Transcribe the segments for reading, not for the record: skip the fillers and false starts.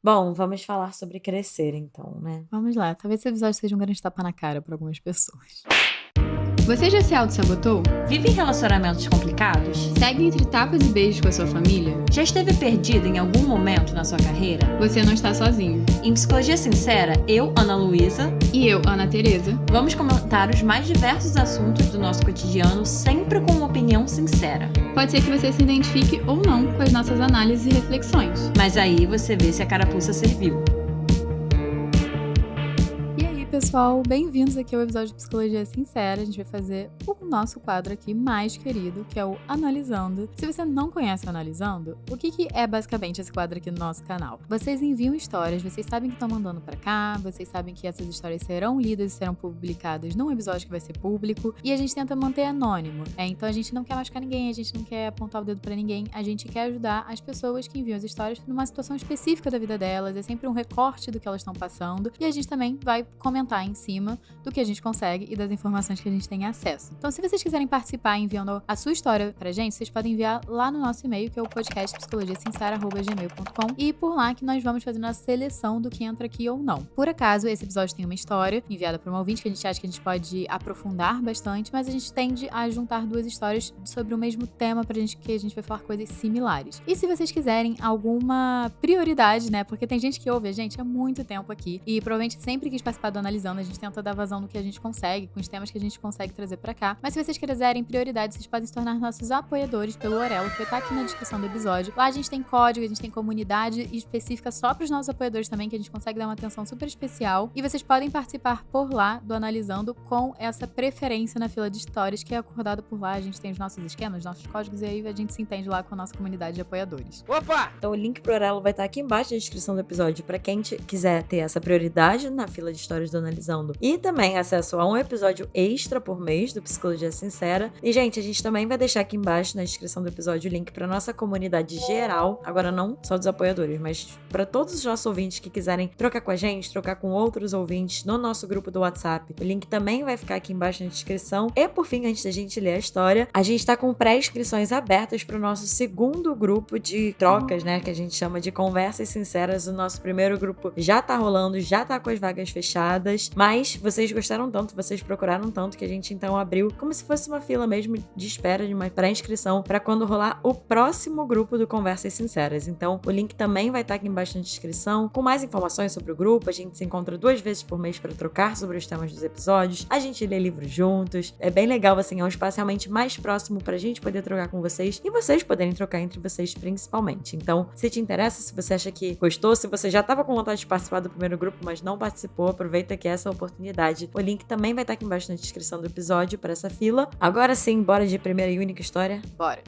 Bom, vamos falar sobre crescer então, né? Vamos lá, talvez esse episódio seja um grande tapa na cara para algumas pessoas. Você já se auto-sabotou? Vive em relacionamentos complicados? Segue entre tapas e beijos com a sua família? Já esteve perdido em algum momento na sua carreira? Você não está sozinho. Em Psicologia Sincera, eu, Ana Luísa, E eu, Ana Tereza, vamos comentar os mais diversos assuntos do nosso cotidiano, sempre com uma opinião sincera. pode ser que você se identifique ou não com as nossas análises e reflexões. Mas aí você vê se a carapuça serviu. E aí, pessoal, bem-vindos aqui ao episódio de Psicologia Sincera. A gente vai fazer o nosso quadro aqui mais querido, que é o Analisando. Se você não conhece o Analisando, o que é basicamente esse quadro aqui no nosso canal? Vocês enviam histórias, vocês sabem que estão mandando pra cá, vocês sabem que essas histórias serão lidas e serão publicadas num episódio que vai ser público, e a gente tenta manter anônimo. Então a gente não quer machucar ninguém, a gente não quer apontar o dedo pra ninguém, a gente quer ajudar as pessoas que enviam as histórias numa situação específica da vida delas, é sempre um recorte do que elas estão passando, e a gente também vai comentar em cima do que a gente consegue e das informações que a gente tem acesso. Então, se vocês quiserem participar enviando a sua história pra gente, vocês podem enviar lá no nosso e-mail, que é o podcastpsicologiasincera@gmail.com, e por lá que nós vamos fazendo a seleção do que entra aqui ou não. Por acaso, esse episódio tem uma história enviada por um ouvinte que a gente acha que a gente pode aprofundar bastante, mas a gente tende a juntar duas histórias sobre o mesmo tema pra gente, que a gente vai falar coisas similares. E se vocês quiserem alguma prioridade, né, porque tem gente que ouve a gente há muito tempo aqui e provavelmente sempre quis participar do Analisando, a gente tenta dar vazão no que a gente consegue, com os temas que a gente consegue trazer pra cá. Mas se vocês quiserem prioridade, vocês podem se tornar nossos apoiadores pelo Orelo, que vai estar aqui na descrição do episódio. Lá a gente tem código, a gente tem comunidade específica só pros nossos apoiadores também, que a gente consegue dar uma atenção super especial. E vocês podem participar por lá do Analisando com essa preferência na fila de histórias, que é acordado por lá. A gente tem os nossos esquemas, nossos códigos, e aí a gente se entende lá com a nossa comunidade de apoiadores. Opa! Então o link pro Orelo vai estar aqui embaixo na descrição do episódio pra quem quiser ter essa prioridade na fila de histórias do Analisando. E também acesso a um episódio extra por mês do Psicologia Sincera. E, gente, a gente também vai deixar aqui embaixo na descrição do episódio o link pra nossa comunidade geral. Agora não só dos apoiadores, mas pra todos os nossos ouvintes que quiserem trocar com a gente, trocar com outros ouvintes no nosso grupo do WhatsApp. O link também vai ficar aqui embaixo na descrição. E, por fim, antes da gente ler a história, a gente tá com pré-inscrições abertas pro nosso segundo grupo de trocas, né? Que a gente chama de Conversas Sinceras. O nosso primeiro grupo já tá rolando, já tá com as vagas fechadas, mas vocês gostaram tanto, vocês procuraram tanto, que a gente então abriu como se fosse uma fila mesmo de espera, de uma pré-inscrição para quando rolar o próximo grupo do Conversas Sinceras. Então o link também vai estar aqui embaixo na descrição com mais informações sobre o grupo. A gente se encontra 2 vezes por mês para trocar sobre os temas dos episódios, a gente lê livros juntos, é bem legal, assim, é um espaço realmente mais próximo pra gente poder trocar com vocês e vocês poderem trocar entre vocês principalmente. Então, se te interessa, se você acha que gostou, se você já estava com vontade de participar do primeiro grupo, mas não participou, aproveita que essa é a oportunidade. O link também vai estar aqui embaixo na descrição do episódio para essa fila. Agora sim, bora de primeira e única história? Bora!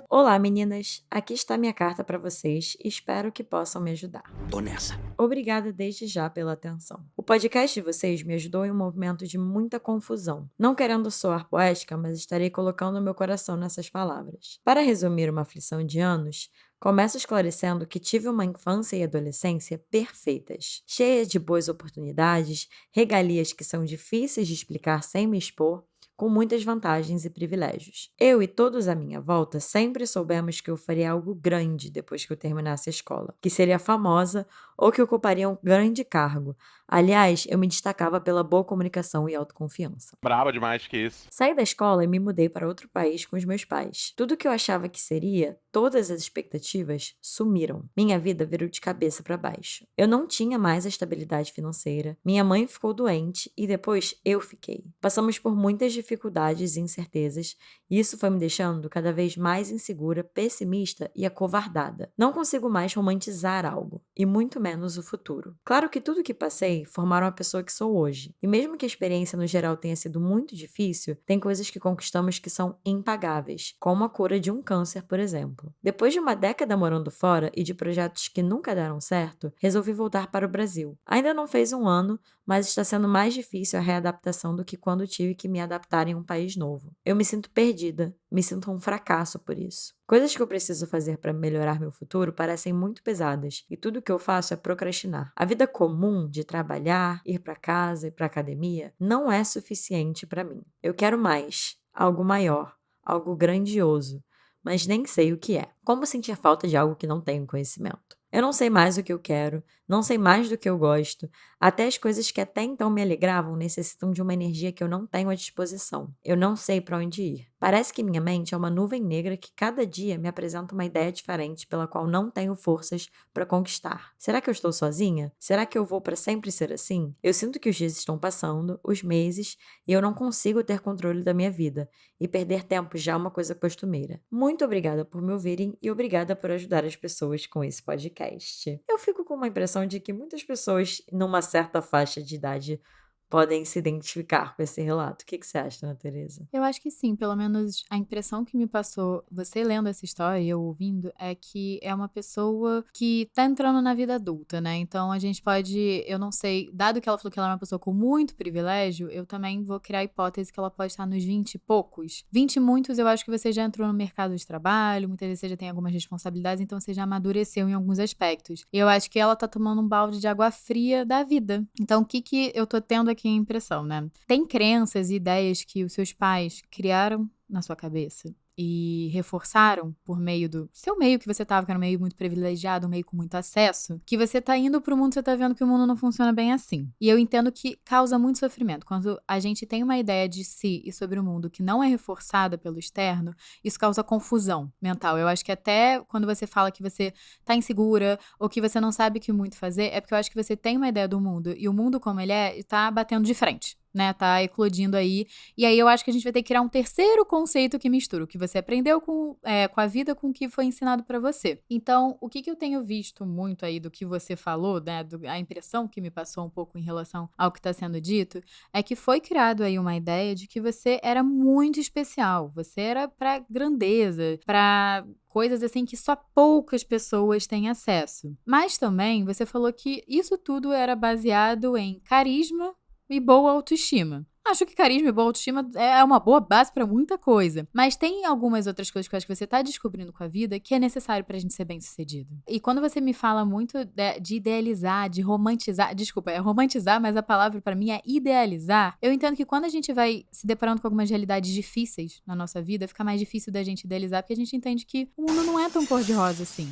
Olá, meninas! Aqui está minha carta para vocês e espero que possam me ajudar. Tô nessa. Obrigada desde já pela atenção. O podcast de vocês me ajudou em um momento de muita confusão. Não querendo soar poética, mas estarei colocando meu coração nessas palavras. Para resumir uma aflição de anos, começo esclarecendo que tive uma infância e adolescência perfeitas, cheias de boas oportunidades, regalias que são difíceis de explicar sem me expor, com muitas vantagens e privilégios. Eu e todos à minha volta sempre soubemos que eu faria algo grande depois que eu terminasse a escola, que seria famosa ou que ocuparia um grande cargo. Aliás, eu me destacava pela boa comunicação e autoconfiança. Braba demais que isso. Saí da escola e me mudei para outro país com os meus pais. Tudo que eu achava que seria, todas as expectativas, sumiram. Minha vida virou de cabeça para baixo. Eu não tinha mais a estabilidade financeira, minha mãe ficou doente e depois eu fiquei. Passamos por muitas dificuldades e incertezas, e isso foi me deixando cada vez mais insegura, pessimista e acovardada. Não consigo mais romantizar algo, e muito menos o futuro. Claro que tudo que passei formaram a pessoa que sou hoje. E mesmo que a experiência no geral tenha sido muito difícil, tem coisas que conquistamos que são impagáveis, como a cura de um câncer, por exemplo. Depois de uma década morando fora e de projetos que nunca deram certo, resolvi voltar para o Brasil. Ainda não fez um ano, mas está sendo mais difícil a readaptação do que quando tive que me adaptar em um país novo. Eu me sinto perdida, me sinto um fracasso por isso. Coisas que eu preciso fazer para melhorar meu futuro parecem muito pesadas e tudo que eu faço é procrastinar. A vida comum de trabalhar, ir para casa e para academia não é suficiente para mim. Eu quero mais, algo maior, algo grandioso, mas nem sei o que é. Como sentir falta de algo que não tenho conhecimento? Eu não sei mais o que eu quero, não sei mais do que eu gosto. Até as coisas que até então me alegravam necessitam de uma energia que eu não tenho à disposição. Eu não sei para onde ir. Parece que minha mente é uma nuvem negra que cada dia me apresenta uma ideia diferente pela qual não tenho forças para conquistar. Será que eu estou sozinha? Será que eu vou para sempre ser assim? Eu sinto que os dias estão passando, os meses, e eu não consigo ter controle da minha vida. E perder tempo já é uma coisa costumeira. Muito obrigada por me ouvirem e obrigada por ajudar as pessoas com esse podcast. Eu fico com uma impressão de que muitas pessoas, numa certa faixa de idade, podem se identificar com esse relato. O que você acha, Ana Teresa? Eu acho que sim, pelo menos a impressão que me passou, você lendo essa história e eu ouvindo, é que é uma pessoa que tá entrando na vida adulta, né? Então a gente pode, eu não sei, dado que ela falou que ela é uma pessoa com muito privilégio, eu também vou criar a hipótese que ela pode estar nos 20 e poucos. 20 e muitos, eu acho que você já entrou no mercado de trabalho, muitas vezes você já tem algumas responsabilidades, então você já amadureceu em alguns aspectos. E eu acho que ela tá tomando um balde de água fria da vida. Então o que eu tô tendo aqui a impressão, né? Tem crenças e ideias que os seus pais criaram na sua cabeça e reforçaram por meio do seu meio que você tava, que era um meio muito privilegiado, um meio com muito acesso, que você tá indo pro mundo, você tá vendo que o mundo não funciona bem assim. E eu entendo que causa muito sofrimento. Quando a gente tem uma ideia de si e sobre o mundo que não é reforçada pelo externo, isso causa confusão mental. Eu acho que até quando você fala que você tá insegura ou que você não sabe o que muito fazer, é porque eu acho que você tem uma ideia do mundo e o mundo como ele é, tá batendo de frente, né? Tá eclodindo aí. E aí eu acho que a gente vai ter que criar um terceiro conceito que mistura o que você aprendeu com a vida com o que foi ensinado pra você. Então, o que eu tenho visto muito aí do que você falou, né? A impressão que me passou um pouco em relação ao que tá sendo dito, é que foi criado aí uma ideia de que você era muito especial. Você era pra grandeza, pra coisas assim que só poucas pessoas têm acesso. Mas também você falou que isso tudo era baseado em carisma e boa autoestima. Acho que carisma e boa autoestima é uma boa base pra muita coisa. Mas tem algumas outras coisas que eu acho que você tá descobrindo com a vida que é necessário pra gente ser bem-sucedido. E quando você me fala muito de idealizar, de romantizar, desculpa, é romantizar, mas a palavra pra mim é idealizar. Eu entendo que quando a gente vai se deparando com algumas realidades difíceis na nossa vida, fica mais difícil da gente idealizar, porque a gente entende que o mundo não é tão cor-de-rosa assim.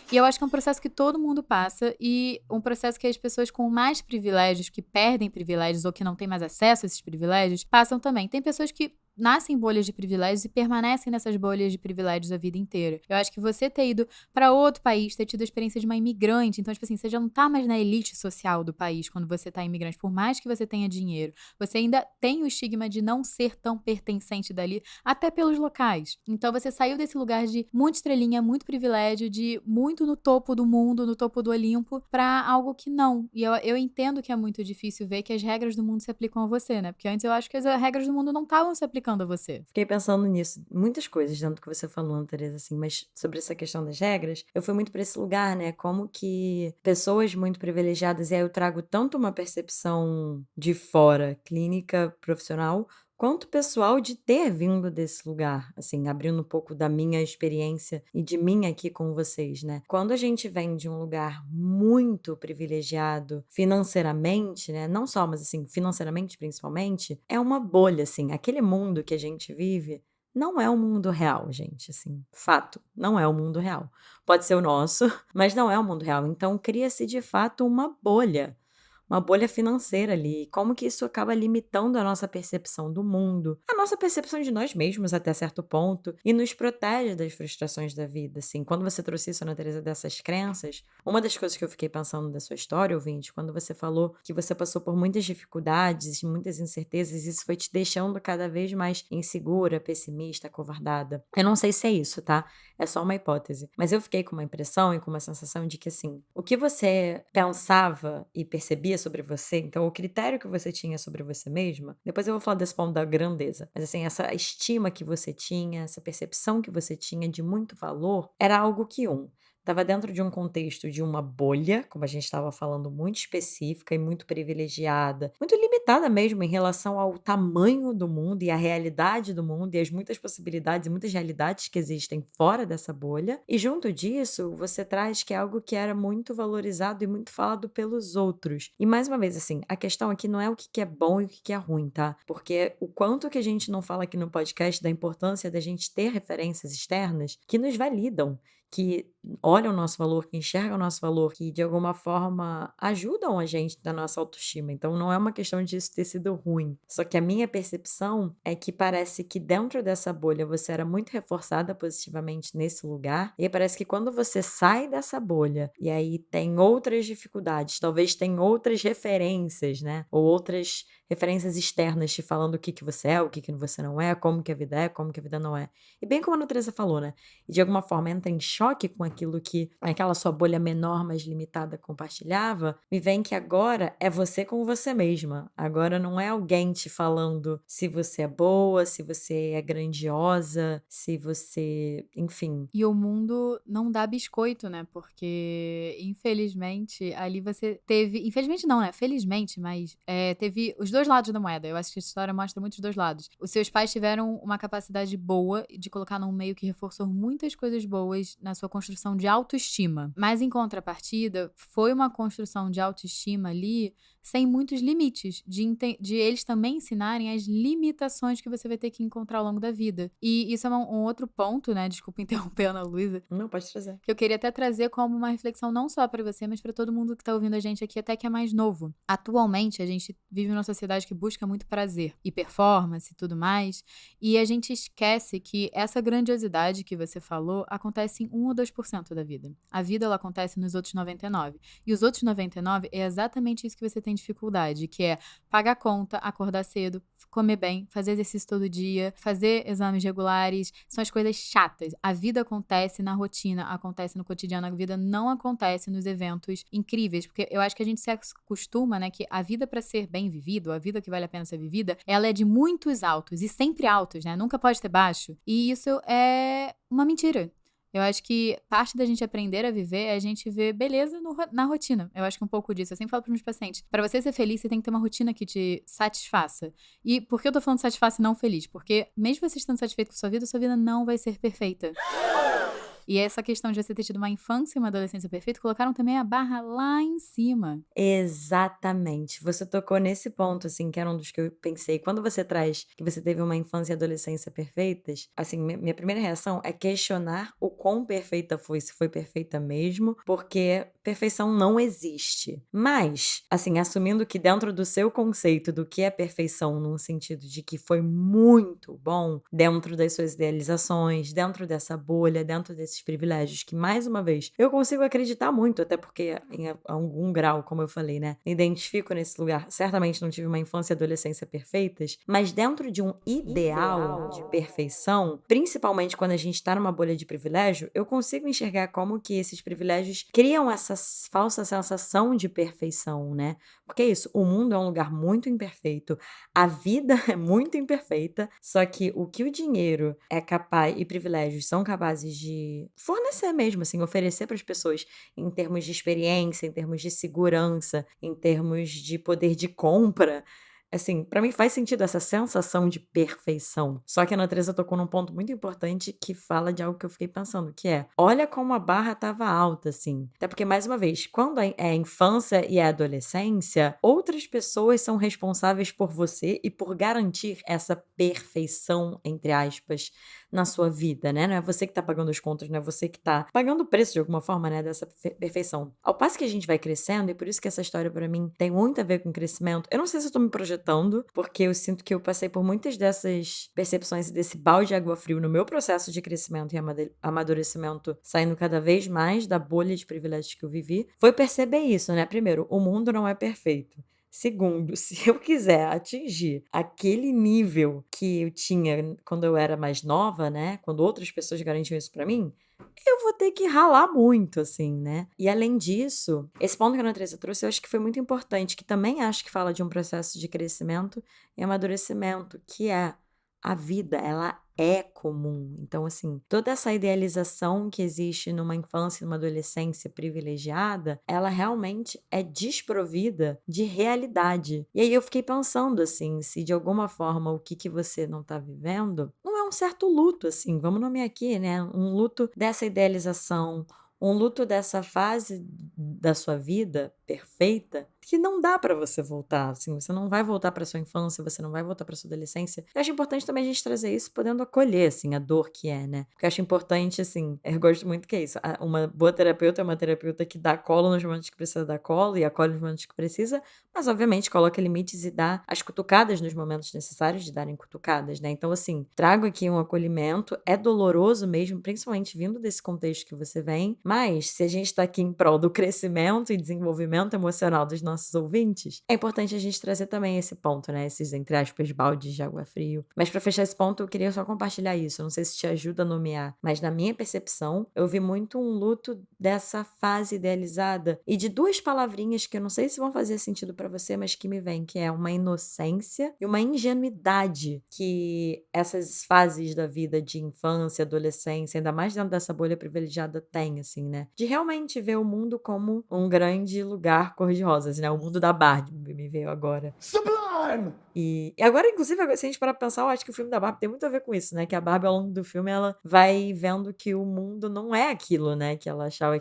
E eu acho que é um processo que todo mundo passa e um processo que as pessoas com mais privilégios, que perdem privilégios ou que não têm mais acesso a esses privilégios, passam também. Tem pessoas que nascem em bolhas de privilégios e permanecem nessas bolhas de privilégios a vida inteira. Eu acho que você ter ido pra outro país, ter tido a experiência de uma imigrante, então, tipo assim, você já não tá mais na elite social do país quando você tá imigrante, por mais que você tenha dinheiro. Você ainda tem o estigma de não ser tão pertencente dali, até pelos locais. Então, você saiu desse lugar de muita estrelinha, muito privilégio, de muito no topo do mundo, no topo do Olimpo, pra algo que não. E eu entendo que é muito difícil ver que as regras do mundo se aplicam a você, né? Porque antes eu acho que as regras do mundo não estavam se aplicando a você. Fiquei pensando nisso, muitas coisas dentro do que você falou, Ana Teresa, assim, mas sobre essa questão das regras, eu fui muito pra esse lugar, né? Como que pessoas muito privilegiadas, e aí eu trago tanto uma percepção de fora, clínica, profissional, quanto pessoal de ter vindo desse lugar, assim, abrindo um pouco da minha experiência e de mim aqui com vocês, né? Quando a gente vem de um lugar muito privilegiado financeiramente, né? Não só, mas assim, financeiramente principalmente, é uma bolha, assim. Aquele mundo que a gente vive não é o mundo real, gente, assim, fato, não é o mundo real. Pode ser o nosso, mas não é o mundo real. Então cria-se de fato uma bolha financeira ali. Como que isso acaba limitando a nossa percepção do mundo, a nossa percepção de nós mesmos até certo ponto, e nos protege das frustrações da vida, assim. Quando você trouxe isso, Ana Teresa, dessas crenças, uma das coisas que eu fiquei pensando da sua história, ouvinte, quando você falou que você passou por muitas dificuldades, muitas incertezas, isso foi te deixando cada vez mais insegura, pessimista, acovardada. Eu não sei se é isso, tá? É só uma hipótese. Mas eu fiquei com uma impressão e com uma sensação de que, assim, o que você pensava e percebia sobre você, então o critério que você tinha sobre você mesma, depois eu vou falar desse ponto da grandeza, mas assim, essa estima que você tinha, essa percepção que você tinha de muito valor, era algo que estava dentro de um contexto de uma bolha, como a gente estava falando, muito específica e muito privilegiada, muito limitada mesmo em relação ao tamanho do mundo e à realidade do mundo e as muitas possibilidades e muitas realidades que existem fora dessa bolha. E junto disso, você traz que é algo que era muito valorizado e muito falado pelos outros. E mais uma vez, assim, a questão aqui não é o que é bom e o que é ruim, tá? Porque o quanto que a gente não fala aqui no podcast da importância da gente ter referências externas que nos validam, que olham o nosso valor, que enxergam o nosso valor, que de alguma forma ajudam a gente na nossa autoestima. Então não é uma questão disso ter sido ruim. Só que a minha percepção é que parece que dentro dessa bolha você era muito reforçada positivamente nesse lugar, e aí parece que quando você sai dessa bolha e aí tem outras dificuldades, talvez tem outras referências, né? Ou outras referências externas te falando o que você é, o que você não é, como que a vida é, como que a vida não é. E bem como a Teresa falou, né? E de alguma forma entra em choque com aquilo que aquela sua bolha menor, mais limitada compartilhava, me vem que agora é você com você mesma. Agora não é alguém te falando se você é boa, se você é grandiosa, se você, enfim. E o mundo não dá biscoito, né? Porque, infelizmente, ali você teve. Infelizmente não, né? Felizmente, mas teve os dois lados da moeda. Eu acho que a história mostra muito os dois lados. Os seus pais tiveram uma capacidade boa de colocar num meio que reforçou muitas coisas boas na sua construção de autoestima. Mas, em contrapartida, foi uma construção de autoestima ali sem muitos limites, de eles também ensinarem as limitações que você vai ter que encontrar ao longo da vida. E isso é um outro ponto, né? Desculpa interromper a Ana Luísa, Não, pode trazer. que eu queria até trazer como uma reflexão não só para você, mas para todo mundo que tá ouvindo a gente aqui, até que é mais novo. Atualmente, a gente vive numa sociedade que busca muito prazer e performance e tudo mais, e a gente esquece que essa grandiosidade que você falou acontece em 1 ou 2% da vida. A vida, ela acontece nos outros 99%. E os outros 99% é exatamente isso que você tem dificuldade, que é pagar conta, acordar cedo, comer bem, fazer exercício todo dia, fazer exames regulares, são as coisas chatas. A vida acontece na rotina, acontece no cotidiano, a vida não acontece nos eventos incríveis, porque eu acho que a gente se acostuma, né, que a vida para ser bem vivida, a vida que vale a pena ser vivida, ela é de muitos altos e sempre altos, né? Nunca pode ter baixo. E isso é uma mentira. Eu acho que parte da gente aprender a viver é a gente ver beleza na rotina. Eu acho que um pouco disso. Eu sempre falo para meus pacientes, para você ser feliz, você tem que ter uma rotina que te satisfaça. E por que eu tô falando satisfaça e não feliz? Porque mesmo você estando satisfeito com sua vida não vai ser perfeita. E essa questão de você ter tido uma infância e uma adolescência perfeita, colocaram também a barra lá em cima. Exatamente. Você tocou nesse ponto, assim, que era um dos que eu pensei. Quando você traz que você teve uma infância e adolescência perfeitas, assim, minha primeira reação é questionar o quão perfeita foi, se foi perfeita mesmo, porque perfeição não existe. Mas, assim, assumindo que dentro do seu conceito do que é perfeição, num sentido de que foi muito bom, dentro das suas idealizações, dentro dessa bolha, dentro desses privilégios, que, mais uma vez, eu consigo acreditar muito, até porque, em algum grau, como eu falei, né, me identifico nesse lugar. Certamente não tive uma infância e adolescência perfeitas, mas dentro de um ideal de perfeição, principalmente quando a gente tá numa bolha de privilégio, eu consigo enxergar como que esses privilégios criam essa falsa sensação de perfeição, né? Porque é isso, o mundo é um lugar muito imperfeito, a vida é muito imperfeita, só que o que o dinheiro é capaz e privilégios são capazes de fornecer mesmo, assim, oferecer para as pessoas em termos de experiência, em termos de segurança, em termos de poder de compra. Assim, pra mim faz sentido essa sensação de perfeição. Só que a Ana tocou num ponto muito importante que fala de algo que eu fiquei pensando, que é, olha como a barra estava alta, assim. Até porque, mais uma vez, quando é a infância e a adolescência, outras pessoas são responsáveis por você e por garantir essa perfeição, entre aspas, na sua vida, né? Não é você que tá pagando os contas, não é você que tá pagando o preço de alguma forma, né, dessa perfeição. Ao passo que a gente vai crescendo, e por isso que essa história pra mim tem muito a ver com crescimento. Eu não sei se eu tô me projetando, porque eu sinto que eu passei por muitas dessas percepções e desse balde de água frio no meu processo de crescimento e amadurecimento, saindo cada vez mais da bolha de privilégios que eu vivi, foi perceber isso, né? Primeiro, o mundo não é perfeito. Segundo, se eu quiser atingir aquele nível que eu tinha quando eu era mais nova, né, quando outras pessoas garantiam isso pra mim, eu vou ter que ralar muito, assim, né. E além disso, esse ponto que a Ana Teresa trouxe, eu acho que foi muito importante, que também acho que fala de um processo de crescimento e amadurecimento, que é a vida, ela é comum. Então, assim, toda essa idealização que existe numa infância e numa adolescência privilegiada, ela realmente é desprovida de realidade. E aí eu fiquei pensando, assim, se de alguma forma o que você não tá vivendo não é um certo luto, assim, vamos nomear aqui, né? Um luto dessa idealização, um luto dessa fase da sua vida, perfeita que não dá pra você voltar, assim, você não vai voltar pra sua infância, você não vai voltar pra sua adolescência. Eu acho importante também a gente trazer isso podendo acolher, assim, a dor que é, né? Porque eu acho importante, assim, eu gosto muito que é isso. Uma boa terapeuta é uma terapeuta que dá colo nos momentos que precisa dar colo e acolhe nos momentos que precisa, mas obviamente coloca limites e dá as cutucadas nos momentos necessários de darem cutucadas, né? Então, assim, trago aqui um acolhimento, é doloroso mesmo, principalmente vindo desse contexto que você vem, mas se a gente tá aqui em prol do crescimento e desenvolvimento emocional dos nossos ouvintes, é importante a gente trazer também esse ponto, né? Esses, entre aspas, baldes de água frio. Mas pra fechar esse ponto, eu queria só compartilhar isso. Eu não sei se te ajuda a nomear, mas na minha percepção, eu vi muito um luto dessa fase idealizada e de duas palavrinhas que eu não sei se vão fazer sentido pra você, mas que me vem, que é uma inocência e uma ingenuidade que essas fases da vida de infância, adolescência, ainda mais dentro dessa bolha privilegiada tem, assim, né? De realmente ver o mundo como um grande lugar cor-de-rosa, assim, né? O mundo da Barbie me veio agora. Sublime! E agora, inclusive, se a gente parar pra pensar, eu acho que o filme da Barbie tem muito a ver com isso, né? Que a Barbie, ao longo do filme, ela vai vendo que o mundo não é aquilo, né? Que ela achava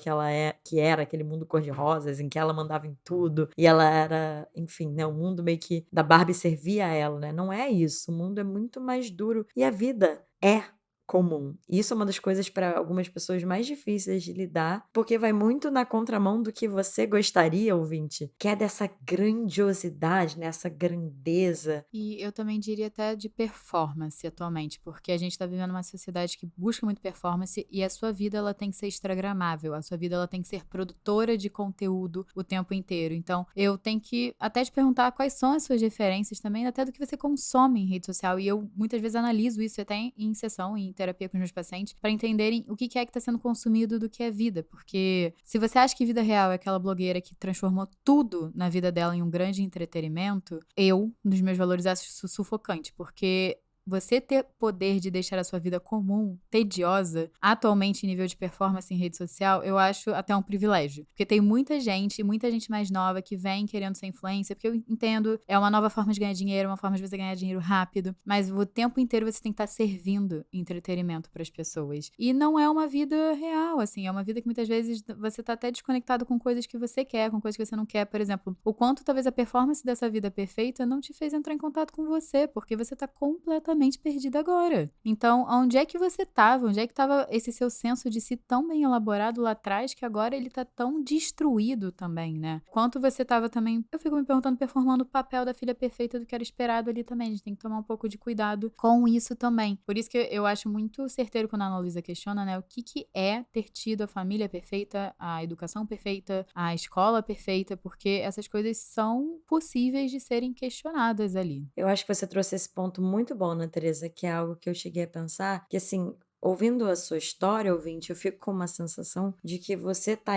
que era aquele mundo cor-de-rosas, em que ela mandava em tudo. E ela era, enfim, né? O mundo meio que da Barbie servia a ela, né? Não é isso. O mundo é muito mais duro. E a vida é comum. E isso é uma das coisas para algumas pessoas mais difíceis de lidar, porque vai muito na contramão do que você gostaria, ouvinte, que é dessa grandiosidade, né? Essa grandeza. E eu também diria até de performance atualmente, porque a gente tá vivendo uma sociedade que busca muito performance e a sua vida ela tem que ser instagramável, a sua vida ela tem que ser produtora de conteúdo o tempo inteiro. Então, eu tenho que até te perguntar quais são as suas referências também, até do que você consome em rede social. E eu muitas vezes analiso isso até em sessão, em terapia com os meus pacientes, para entenderem o que é que está sendo consumido do que é vida. Porque se você acha que vida real é aquela blogueira que transformou tudo na vida dela em um grande entretenimento, eu, nos meus valores, acho isso sufocante, porque você ter poder de deixar a sua vida comum, tediosa, atualmente em nível de performance em rede social, eu acho até um privilégio. Porque tem muita gente mais nova que vem querendo ser influencer, porque eu entendo, é uma nova forma de ganhar dinheiro, uma forma de você ganhar dinheiro rápido, mas o tempo inteiro você tem que estar servindo entretenimento para as pessoas. E não é uma vida real, assim, é uma vida que muitas vezes você tá até desconectado com coisas que você quer, com coisas que você não quer. Por exemplo, o quanto talvez a performance dessa vida perfeita não te fez entrar em contato com você, porque você tá completamente perdida agora. Então, onde é que você estava? Onde é que estava esse seu senso de si tão bem elaborado lá atrás que agora ele tá tão destruído também, né? Quanto você estava também, eu fico me perguntando, performando o papel da filha perfeita do que era esperado ali também. A gente tem que tomar um pouco de cuidado com isso também. Por isso que eu acho muito certeiro quando a Ana Luísa questiona, né? O que é ter tido a família perfeita, a educação perfeita, a escola perfeita, porque essas coisas são possíveis de serem questionadas ali. Eu acho que você trouxe esse ponto muito bom, né, Teresa, que é algo que eu cheguei a pensar, que assim, ouvindo a sua história, ouvinte, eu fico com uma sensação de que você tá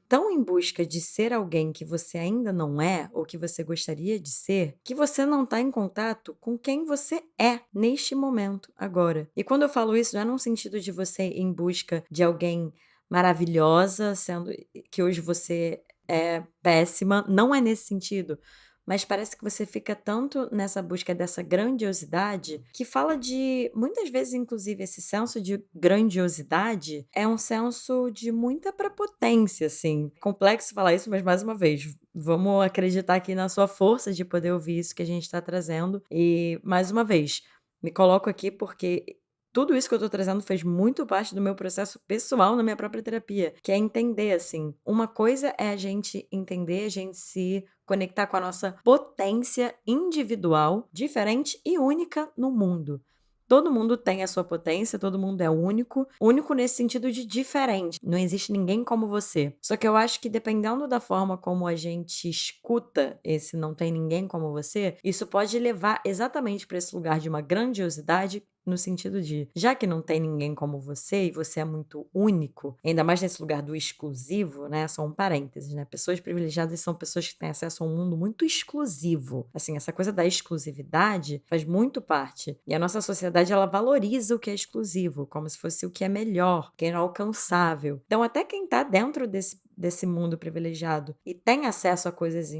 tão em busca de ser alguém que você ainda não é, ou que você gostaria de ser, que você não tá em contato com quem você é neste momento, agora. E quando eu falo isso, não é num sentido de você ir em busca de alguém maravilhosa, sendo que hoje você é péssima, não é nesse sentido. Mas parece que você fica tanto nessa busca dessa grandiosidade que fala de, muitas vezes, inclusive, esse senso de grandiosidade é um senso de muita prepotência, assim. Complexo falar isso, mas mais uma vez, vamos acreditar aqui na sua força de poder ouvir isso que a gente está trazendo. E, mais uma vez, me coloco aqui porque tudo isso que eu tô trazendo fez muito parte do meu processo pessoal na minha própria terapia, que é entender, assim, uma coisa é a gente entender, a gente se conectar com a nossa potência individual, diferente e única no mundo. Todo mundo tem a sua potência, todo mundo é único. Único nesse sentido de diferente. Não existe ninguém como você. Só que eu acho que dependendo da forma como a gente escuta esse não tem ninguém como você, isso pode levar exatamente para esse lugar de uma grandiosidade no sentido de, já que não tem ninguém como você e você é muito único, ainda mais nesse lugar do exclusivo, né? Só um parênteses, né? Pessoas privilegiadas são pessoas que têm acesso a um mundo muito exclusivo. Assim, essa coisa da exclusividade faz muito parte. E a nossa sociedade, ela valoriza o que é exclusivo, como se fosse o que é melhor, o que é inalcançável. Então, até quem tá dentro desse mundo privilegiado e tem acesso a coisas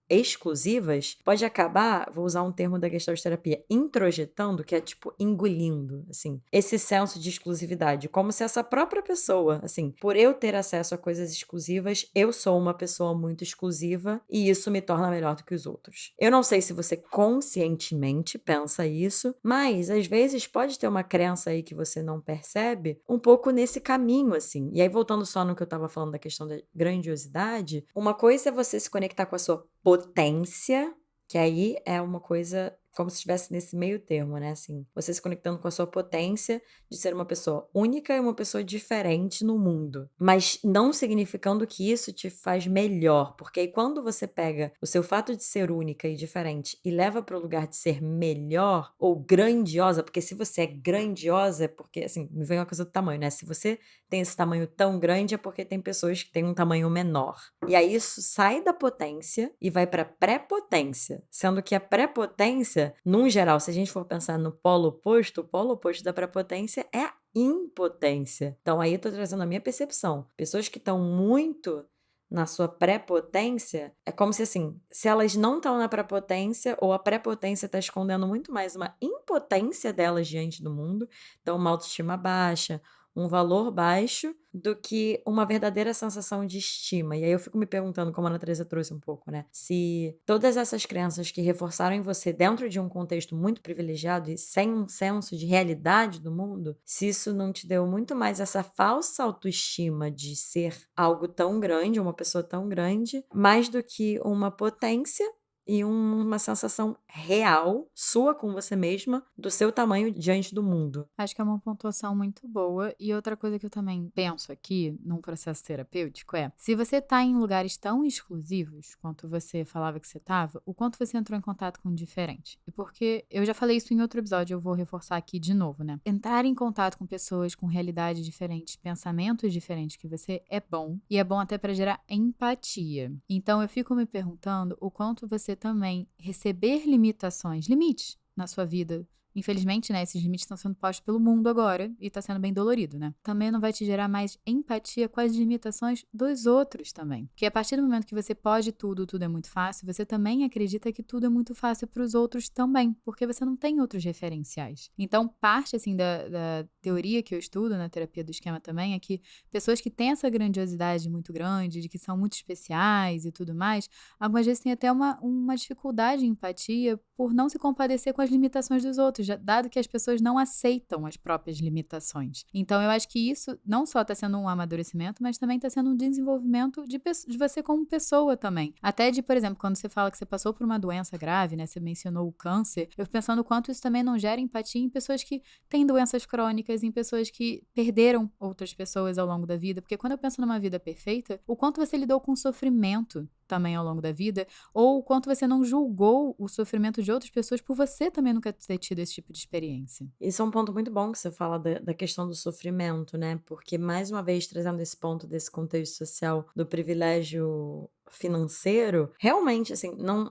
exclusivas, pode acabar, vou usar um termo da Gestalt terapia, introjetando, que é tipo engolindo, assim, esse senso de exclusividade, como se essa própria pessoa, assim, por eu ter acesso a coisas exclusivas, eu sou uma pessoa muito exclusiva e isso me torna melhor do que os outros. Eu não sei se você conscientemente pensa isso, mas às vezes pode ter uma crença aí que você não percebe, um pouco nesse caminho, assim. E aí, voltando só no que eu tava falando da questão da grandiosidade, uma coisa é você se conectar com a sua potência, que aí é uma coisa como se estivesse nesse meio termo, né? Assim, você se conectando com a sua potência de ser uma pessoa única e uma pessoa diferente no mundo. Mas não significando que isso te faz melhor, porque aí quando você pega o seu fato de ser única e diferente e leva para o lugar de ser melhor ou grandiosa, porque se você é grandiosa, é porque, assim, me vem uma coisa do tamanho, né? Se você tem esse tamanho tão grande, é porque tem pessoas que têm um tamanho menor. E aí isso sai da potência e vai para pré-potência, sendo que a pré-potência, num geral, se a gente for pensar no polo oposto, o polo oposto da pré-potência é a impotência. Então aí eu tô trazendo a minha percepção. Pessoas que estão muito na sua pré-potência, é como se assim, se elas não estão na pré-potência, ou a pré-potência está escondendo muito mais uma impotência delas diante do mundo, então uma autoestima baixa, um valor baixo, do que uma verdadeira sensação de estima. E aí eu fico me perguntando, como a Ana Teresa trouxe um pouco, né? Se todas essas crenças que reforçaram em você dentro de um contexto muito privilegiado e sem um senso de realidade do mundo, se isso não te deu muito mais essa falsa autoestima de ser algo tão grande, uma pessoa tão grande, mais do que uma potência e uma sensação real, sua com você mesma, do seu tamanho diante do mundo. Acho que é uma pontuação muito boa. E outra coisa que eu também penso aqui, num processo terapêutico, é: se você tá em lugares tão exclusivos quanto você falava que você tava, o quanto você entrou em contato com o diferente. E porque eu já falei isso em outro episódio, eu vou reforçar aqui de novo, né? Entrar em contato com pessoas com realidades diferentes, pensamentos diferentes que você é bom. E é bom até para gerar empatia. Então eu fico me perguntando o quanto você também receber limites na sua vida. Infelizmente, né, esses limites estão sendo postos pelo mundo agora e tá sendo bem dolorido, né? Também não vai te gerar mais empatia com as limitações dos outros também. Porque a partir do momento que você pode tudo, tudo é muito fácil, você também acredita que tudo é muito fácil pros outros também, porque você não tem outros referenciais. Então, parte, assim, da teoria que eu estudo na terapia do esquema também é que pessoas que têm essa grandiosidade muito grande, de que são muito especiais e tudo mais, algumas vezes têm até uma dificuldade em empatia por não se compadecer com as limitações dos outros, dado que as pessoas não aceitam as próprias limitações. Então, eu acho que isso não só está sendo um amadurecimento, mas também está sendo um desenvolvimento de você como pessoa também. Até de, por exemplo, quando você fala que você passou por uma doença grave, né? Você mencionou o câncer, eu fico pensando o quanto isso também não gera empatia em pessoas que têm doenças crônicas, em pessoas que perderam outras pessoas ao longo da vida, porque quando eu penso numa vida perfeita, o quanto você lidou com sofrimento também ao longo da vida, ou o quanto você não julgou o sofrimento de outras pessoas por você também nunca ter tido esse tipo de experiência. Isso é um ponto muito bom que você fala da questão do sofrimento, né? Porque, mais uma vez, trazendo esse ponto desse contexto social do privilégio financeiro, realmente, assim, não.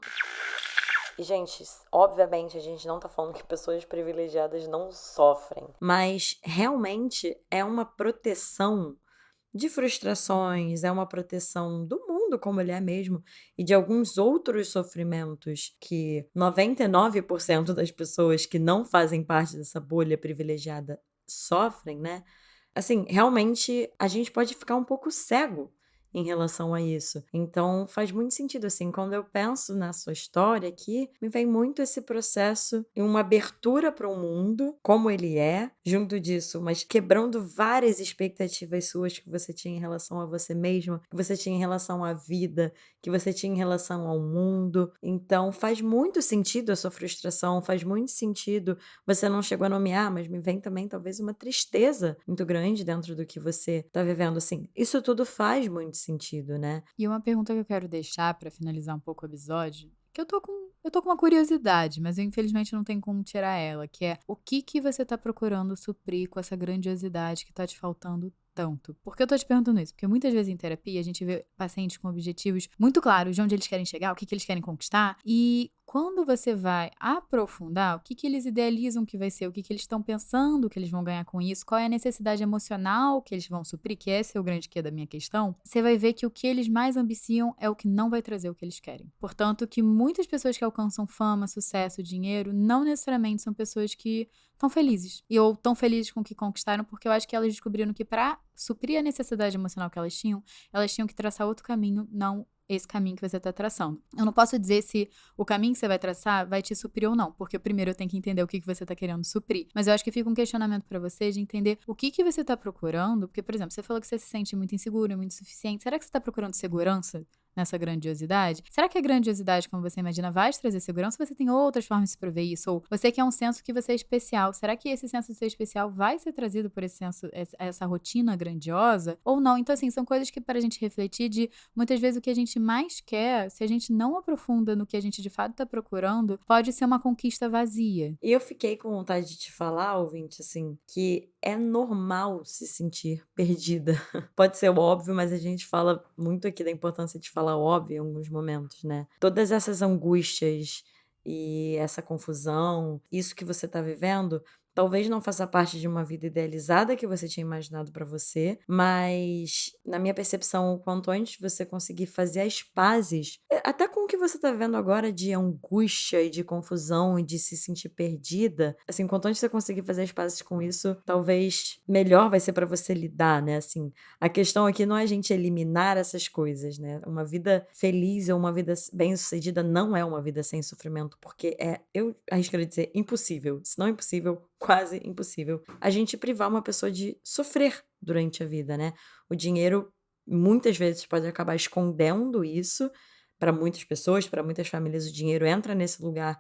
E, gente, obviamente a gente não tá falando que pessoas privilegiadas não sofrem, mas realmente é uma proteção de frustrações, é uma proteção do mundo como ele é mesmo, e de alguns outros sofrimentos que 99% das pessoas que não fazem parte dessa bolha privilegiada sofrem, né? Assim, realmente a gente pode ficar um pouco cego em relação a isso. Então faz muito sentido, assim, quando eu penso na sua história aqui, me vem muito esse processo e uma abertura para o mundo, como ele é, junto disso, mas quebrando várias expectativas suas que você tinha em relação a você mesma, que você tinha em relação à vida, que você tinha em relação ao mundo. Então faz muito sentido a sua frustração, faz muito sentido você não chegou a nomear, mas me vem também talvez uma tristeza muito grande dentro do que você tá vivendo, assim. Isso tudo faz muito sentido, né? E uma pergunta que eu quero deixar pra finalizar um pouco o episódio, que eu tô com uma curiosidade, mas eu infelizmente não tenho como tirar ela, que é: o que você tá procurando suprir com essa grandiosidade que tá te faltando tanto? Por que eu tô te perguntando isso? Porque muitas vezes em terapia a gente vê pacientes com objetivos muito claros de onde eles querem chegar, o que eles querem conquistar, e quando você vai aprofundar, o que eles idealizam que vai ser, o que eles estão pensando que eles vão ganhar com isso, qual é a necessidade emocional que eles vão suprir, que esse é o grande quê da minha questão, você vai ver que o que eles mais ambiciam é o que não vai trazer o que eles querem. Portanto, que muitas pessoas que alcançam fama, sucesso, dinheiro, não necessariamente são pessoas que estão felizes. Ou tão felizes com o que conquistaram, porque eu acho que elas descobriram que para suprir a necessidade emocional que elas tinham que traçar outro caminho, não esse caminho que você está traçando. Eu não posso dizer se o caminho que você vai traçar vai te suprir ou não, porque primeiro eu tenho que entender o que você está querendo suprir. Mas eu acho que fica um questionamento para você de entender o que você está procurando, porque, por exemplo, você falou que você se sente muito inseguro, muito insuficiente. Será que você está procurando segurança nessa grandiosidade? Será que a grandiosidade, como você imagina, vai te trazer segurança? Ou você tem outras formas de prover isso? Ou você quer um senso que você é especial? Será que esse senso de ser especial vai ser trazido por esse senso, essa rotina grandiosa? Ou não? Então, assim, são coisas que para a gente refletir de, muitas vezes, o que a gente mais quer, se a gente não aprofunda no que a gente de fato está procurando, pode ser uma conquista vazia. E eu fiquei com vontade de te falar, ouvinte, assim, que é normal se sentir perdida. Pode ser óbvio, mas a gente fala muito aqui da importância de falar óbvio em alguns momentos, né? Todas essas angústias e essa confusão, isso que você tá vivendo, talvez não faça parte de uma vida idealizada que você tinha imaginado pra você, mas na minha percepção, o quanto antes você conseguir fazer as pazes, até com o que você tá vivendo agora de angústia e de confusão e de se sentir perdida, assim, quanto antes você conseguir fazer as pazes com isso, talvez melhor vai ser pra você lidar, né? Assim, a questão aqui não é a gente eliminar essas coisas, né? Uma vida feliz ou uma vida bem-sucedida não é uma vida sem sofrimento, porque eu arriscaria dizer, impossível. Se não impossível, quase impossível a gente privar uma pessoa de sofrer durante a vida, né? O dinheiro muitas vezes pode acabar escondendo isso para muitas pessoas, para muitas famílias. O dinheiro entra nesse lugar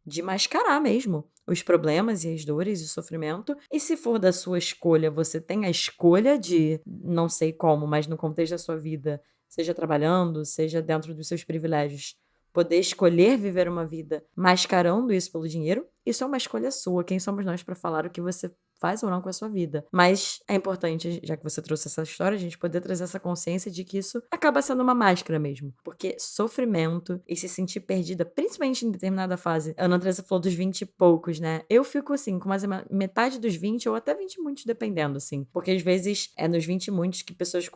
de mascarar mesmo os problemas e as dores e o sofrimento. E se for da sua escolha, você tem a escolha de, não sei como, mas no contexto da sua vida, seja trabalhando, seja dentro dos seus privilégios, poder escolher viver uma vida mascarando isso pelo dinheiro, isso é uma escolha sua. Quem somos nós para falar o que você faz ou não com a sua vida? Mas é importante, já que você trouxe essa história, a gente poder trazer essa consciência de que isso acaba sendo uma máscara mesmo. Porque sofrimento e se sentir perdida, principalmente em determinada fase, a Ana Teresa falou dos 20 e poucos, né? Eu fico assim, com mais metade dos 20 ou até 20 e muitos, dependendo, assim. Porque às vezes é nos 20 e muitos que pessoas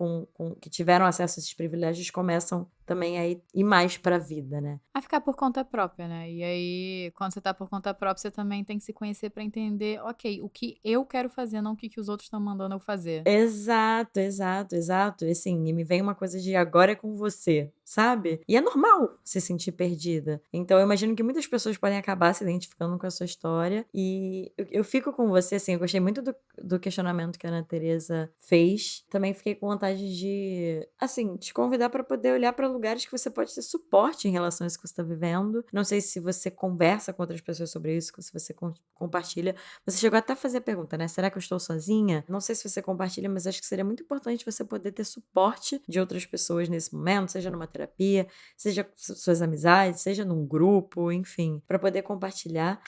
que tiveram acesso a esses privilégios começam também a ir mais pra vida, né? A ficar por conta própria, né? E aí, quando você tá por conta própria, você também tem que se conhecer pra entender, ok, o que eu quero fazer, não o que os outros estão mandando eu fazer. Exato, exato, exato. E assim, e me vem uma coisa de agora é com você, sabe? E é normal se sentir perdida. Então eu imagino que muitas pessoas podem acabar se identificando com a sua história. E eu fico com você, assim, eu gostei muito do questionamento que a Ana Teresa fez. Também fiquei com vontade de, assim, te convidar para poder olhar para lugares que você pode ter suporte em relação a isso que você está vivendo. Não sei se você conversa com outras pessoas sobre isso, se você compartilha. Você chegou até a fazer a pergunta, né? Será que eu estou sozinha? Não sei se você compartilha, mas acho que seria muito importante você poder ter suporte de outras pessoas nesse momento, seja numa terapia, seja com suas amizades, seja num grupo, enfim, para poder compartilhar.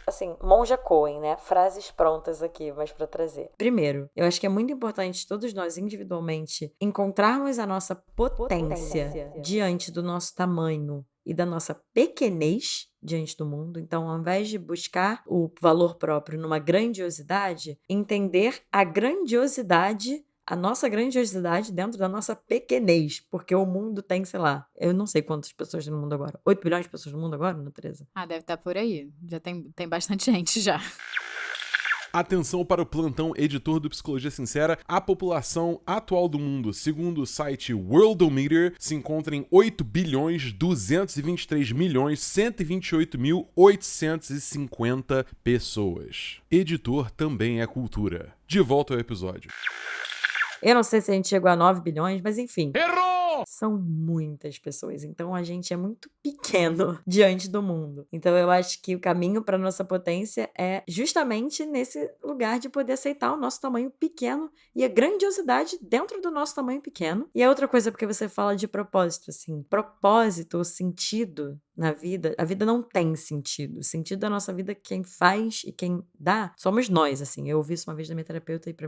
Assim, Monja Cohen, né? Frases prontas aqui, mas para trazer. Primeiro, eu acho que é muito importante todos nós individualmente encontrarmos a nossa potência diante do nosso tamanho e da nossa pequenez diante do mundo. Então, ao invés de buscar o valor próprio numa grandiosidade, entender a nossa grandiosidade dentro da nossa pequenez, porque o mundo tem, sei lá, eu não sei quantas pessoas no mundo agora. 8 bilhões de pessoas no mundo agora, Ana Teresa? Ah, deve estar por aí. Já tem bastante gente já. Atenção para o plantão editor do Psicologia Sincera. A população atual do mundo, segundo o site Worldometer, se encontra em 8.223.128.850 pessoas. Editor também é cultura. De volta ao episódio. Eu não sei se a gente chegou a 9 bilhões, mas enfim. Errou! São muitas pessoas, então a gente é muito pequeno diante do mundo. Então eu acho que o caminho para nossa potência é justamente nesse lugar de poder aceitar o nosso tamanho pequeno e a grandiosidade dentro do nosso tamanho pequeno. E a outra coisa, porque você fala de propósito, assim, propósito ou sentido na vida, a vida não tem sentido. O sentido da nossa vida, quem faz e quem dá, somos nós, assim. Eu ouvi isso uma vez da minha terapeuta e pra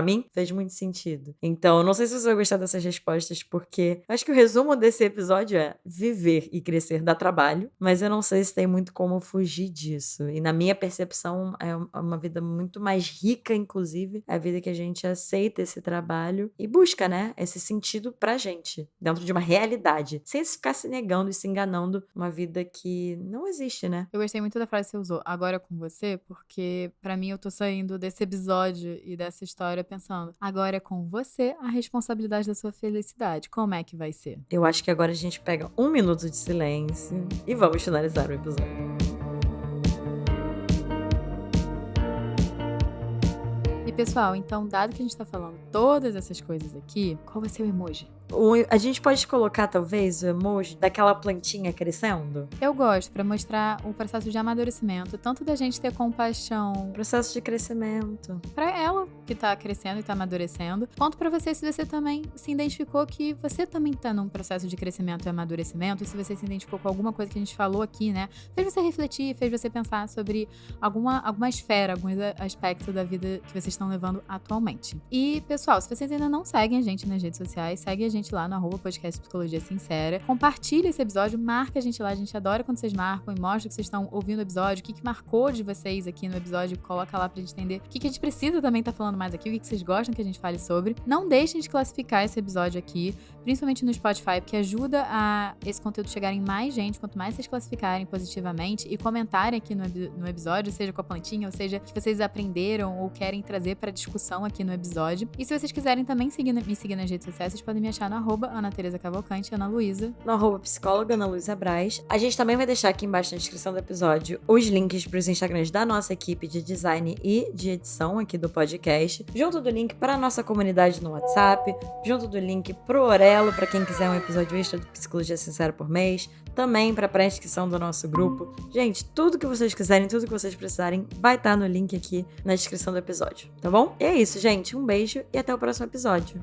mim fez muito sentido. Então, não sei se você vai gostar dessas respostas, porque quê. Acho que o resumo desse episódio é: viver e crescer dá trabalho, mas eu não sei se tem muito como fugir disso. E na minha percepção, é uma vida muito mais rica, inclusive, é a vida que a gente aceita esse trabalho e busca, né, esse sentido pra gente, dentro de uma realidade, sem ficar se negando e se enganando, uma vida que não existe, né? Eu gostei muito da frase que você usou, agora é com você, porque pra mim eu tô saindo desse episódio e dessa história pensando, agora é com você a responsabilidade da sua felicidade. Como é que vai ser? Eu acho que agora a gente pega 1 minuto de silêncio e vamos finalizar o episódio. E pessoal, então, dado que a gente tá falando todas essas coisas aqui, qual vai ser o emoji? A gente pode colocar, talvez, o emoji daquela plantinha crescendo? Eu gosto, pra mostrar o processo de amadurecimento, tanto da gente ter compaixão Processo de crescimento. pra ela, que tá crescendo e tá amadurecendo, quanto pra você, se você também se identificou que você também tá num processo de crescimento e amadurecimento, e se você se identificou com alguma coisa que a gente falou aqui, né, fez você refletir, fez você pensar sobre alguma esfera, alguns aspectos da vida que vocês estão levando atualmente. E, pessoal, se vocês ainda não seguem a gente nas redes sociais, segue a gente lá no @podcast Psicologia Sincera. Compartilha esse episódio, marca a gente lá. A gente adora quando vocês marcam e mostra que vocês estão ouvindo o episódio, o que marcou de vocês aqui no episódio. Coloca lá pra gente entender o que a gente precisa também estar falando mais aqui, o que vocês gostam que a gente fale sobre. Não deixem de classificar esse episódio aqui, principalmente no Spotify, porque ajuda a esse conteúdo chegar em mais gente. Quanto mais vocês classificarem positivamente e comentarem aqui no episódio, seja com a plantinha, ou seja, que vocês aprenderam ou querem trazer pra discussão aqui no episódio. E se vocês quiserem também me seguir nas redes sociais, vocês podem me achar no Ana Tereza Cavalcante, Ana Luísa. No @psicóloga Ana Luísa Braz. A gente também vai deixar aqui embaixo na descrição do episódio os links para os Instagrams da nossa equipe de design e de edição aqui do podcast, junto do link para a nossa comunidade no WhatsApp, junto do link pro Orelo, para quem quiser um episódio extra do Psicologia Sincera por mês, também para a pré-inscrição do nosso grupo. Gente, tudo que vocês quiserem, tudo que vocês precisarem, vai estar no link aqui na descrição do episódio, tá bom? E é isso, gente. Um beijo e até o próximo episódio.